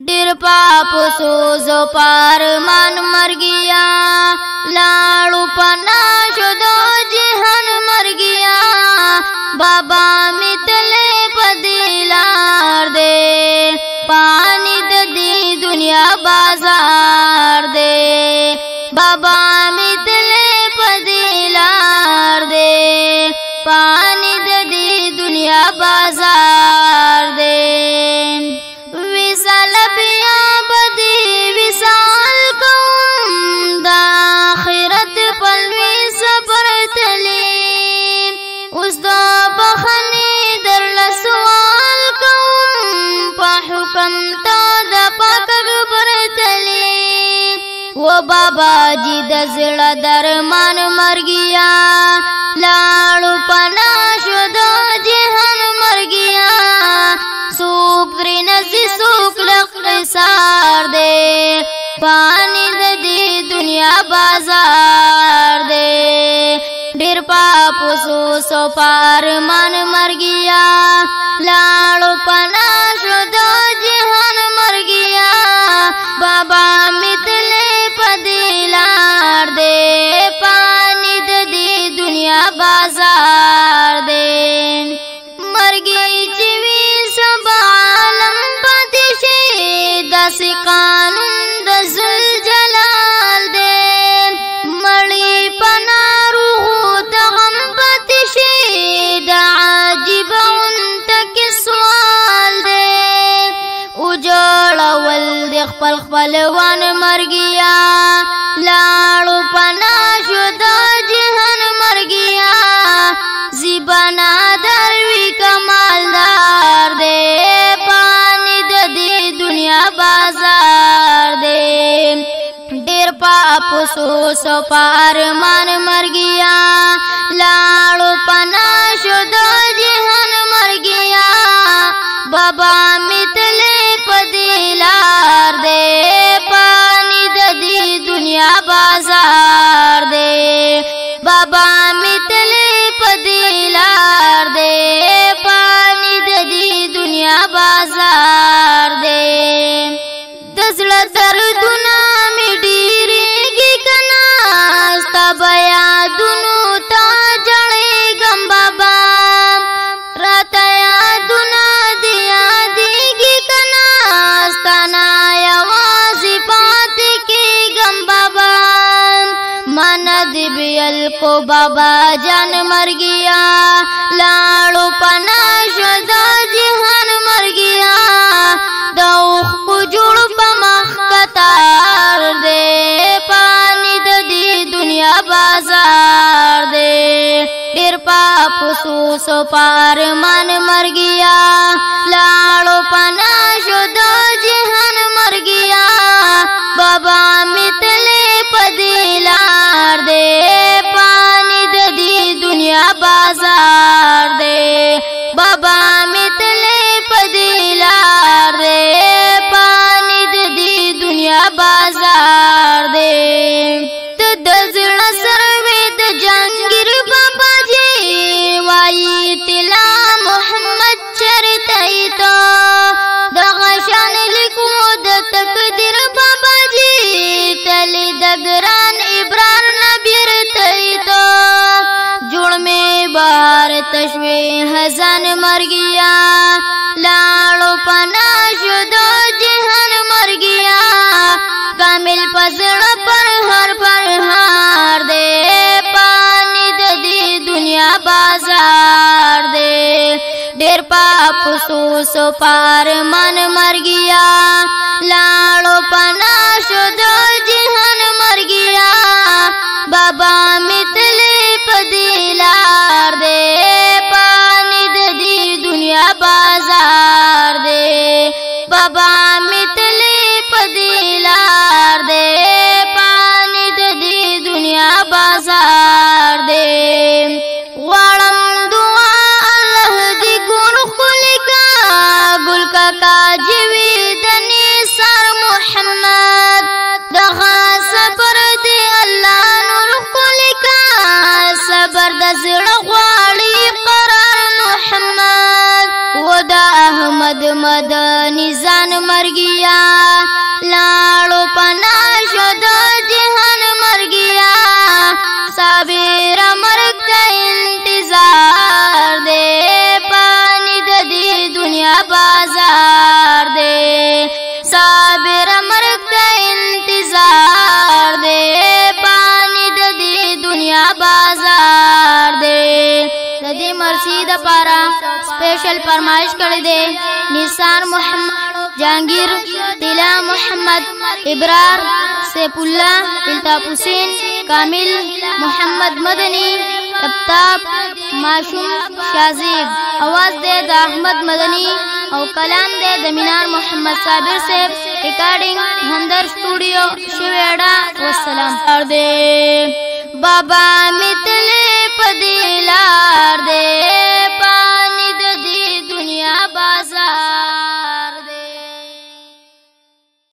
ډیر پاپ سوزو پار من مرګیا لاړو پنا شو دو جهان مرګیا بابا متلې پدیلار دے پانی د دې دنیا بازار دے بابا متلې پدیلار دے پانی د دې دنیا بازار دے وصال بیا بدی وصال کوم دا آخرت پلوی صبر تلی اوس دا بخنی در لسوال کوم پا حکم تا دا پاک اکبر تلی و بابا جی دا زړه درمان مرګیا لاړو پنا شو دا جهان مرګیا سوک تری نزی سوک لقصار دے پانی دی دنیا بازار دے ډیر پاپو سو پار من مرګیا لاړو پنا شو دا جهان مرګیا بابا متلې پدیلار دے پانی دی دنیا بازار دے مرګی چوي سبا عالم پاتشي داس قانون د ذل جلال دے مړی پنا روح تغم پاتشي د عجيب انتک سوال دے او جوړول د خپل وان مرګیا لاړو پنا شو د جهان مرګیا زیبانا دروی کمالدار دے پانی د دې دنیا بازار دے ډیر پاپو سو پار من مرګیا لاړو پنا شو د جهان مرګیا بابا متلې پدیلار دے پانی د دې دنیا بازار دے بابا متلې پدیلار دے پانی د دې دنیا بازار دے دزړه دردونه می ډیرېږي کنا ستا بیادونو تا جړېږم بابا راته یادونه دې یادېږي کنا ستا نه یوازې پاتې کېږم بابا مانا دی بیل کو بابا جان مرګیا لاړو پنا شو د جهان مرګیا د اوخ کو جوړ په مخ کتار دے پانی د دې دنیا بازار دے ډیر پاپو سو پار من مرګیا لاړو پنا شو د جهان مرګیا بابا متلې پدیلار دے پانی د دې دنیا بازار دے بابا متلې پدیلار دے پانی د دې دنیا بازار دے د زړه سروي د جنگیر بابا جی وای تلا محمد چرته تو د غشان لیکو د تقدیر بابا جی تل د ګران ابرار نبیر تیتو جوړ می بار تشوی حزن مرګیا لاړو پنا شو د جهان مرګیا کامل پزړ پر هار دے پانی د دې دنیا بازار دے ډیر پاپو سو پار من مرګیا لاړو پنا شو د جهان مرګیا بابا متلې پدیلار دے پانی د دې دنیا بازار دے بابا متلې پدیلار دے پانی د دې دنیا بازار دے غواړم دعا الله دې ګل خلکا ګل کا جیو कड़ी दे निसार मोहम्मद, जहांगीर, तिला मोहम्मद, इब्रार, सैफुल्ला, इल्ताफ हुसैन, कामिल, मोहम्मद मदनी, अफ्ताब, माशूम, शाजीब। आवाज दे द अहमद मदनी और कलाम दे द मीनार मोहम्मद साबिर से। रिकॉर्डिंग हमदर स्टूडियो शिवेड़ा। वस्सलाम दे बाबा मितले पदिलार दे पानी दी दुनिया बाजार।